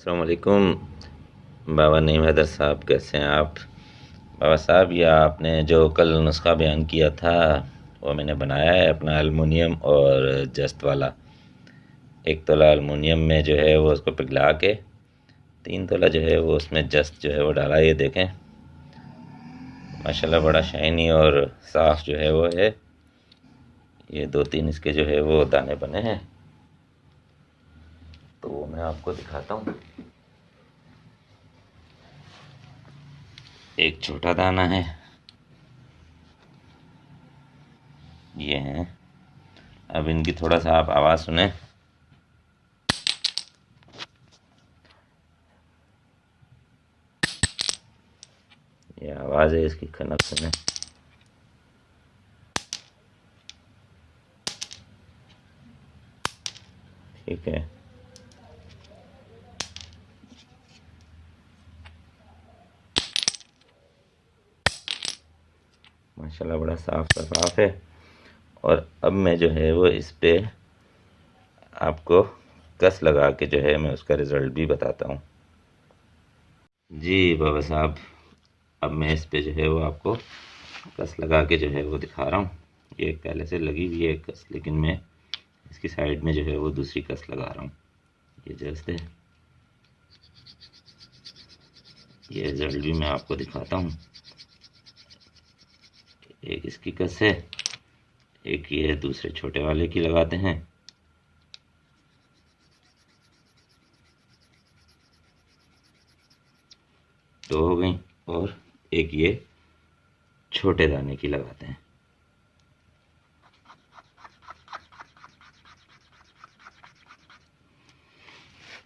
अस्सलाम वालेकुम। बाबा नईम हैदर साहब, कैसे हैं आप? बाबा साहब, ये आपने जो कल नुस्खा बयान किया था वो मैंने बनाया है अपना, एलुमिनियम और जस्त वाला। 1 तोला एलुमिनियम में जो है वो उसको पिघला के 3 तोला जो है वो उसमें जस्त जो है वो डाला। ये देखें, माशाल्लाह बड़ा शाइनी और साफ़ जो है वो है। ये 2-3 इसके जो है वो दाने बने हैं, तो वो मैं आपको दिखाता हूँ। एक छोटा दाना है, ये है। अब इनकी थोड़ा सा आप आवाज़ सुने। ये आवाज़ है इसकी, खनक सुने। ठीक है, माशाल्लाह बड़ा साफ है। और अब मैं जो है वो इस पे आपको कस लगा के जो है मैं उसका रिज़ल्ट भी बताता हूँ। जी बाबा साहब, अब मैं इस पे जो है वो आपको कस लगा के जो है वो दिखा रहा हूँ। ये एक पहले से लगी हुई है कस, लेकिन मैं इसकी साइड में जो है वो दूसरी कस लगा रहा हूँ। ये जस्ट है, ये रिज़ल्ट भी मैं आपको दिखाता हूँ। एक इसकी कस है, एक ये दूसरे छोटे वाले की लगाते हैं। दो हो गई, और एक ये छोटे दाने की लगाते हैं।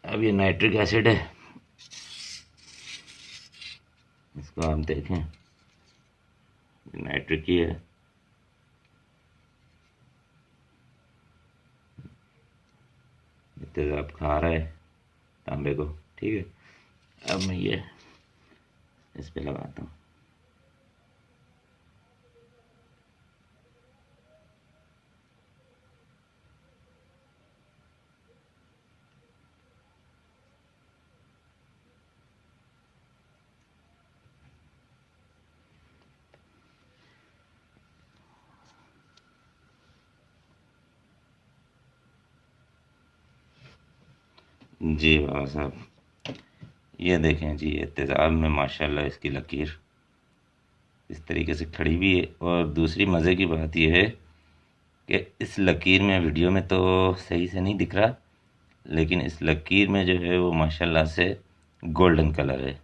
अब ये नाइट्रिक एसिड है, इसको आप देखें, नाइट्रिक ही है। तेजाब खा रहा है तांबे को। ठीक है, अब मैं ये इस पे लगाता हूँ। जी बाबा साहब, ये देखें जी, ये तेज़ाब में माशाल्लाह इसकी लकीर इस तरीके से खड़ी हुई है। और दूसरी मज़े की बात यह है कि इस लकीर में, वीडियो में तो सही से नहीं दिख रहा, लेकिन इस लकीर में जो है वो माशाल्लाह से गोल्डन कलर है।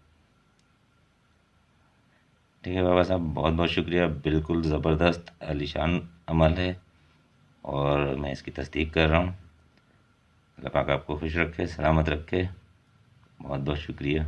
ठीक है बाबा साहब, बहुत बहुत शुक्रिया। बिल्कुल ज़बरदस्त आलीशान अमल है और मैं इसकी तस्दीक कर रहा हूँ। अल्लाह पाक आपको खुश रखे, सलामत रखे। बहुत बहुत शुक्रिया।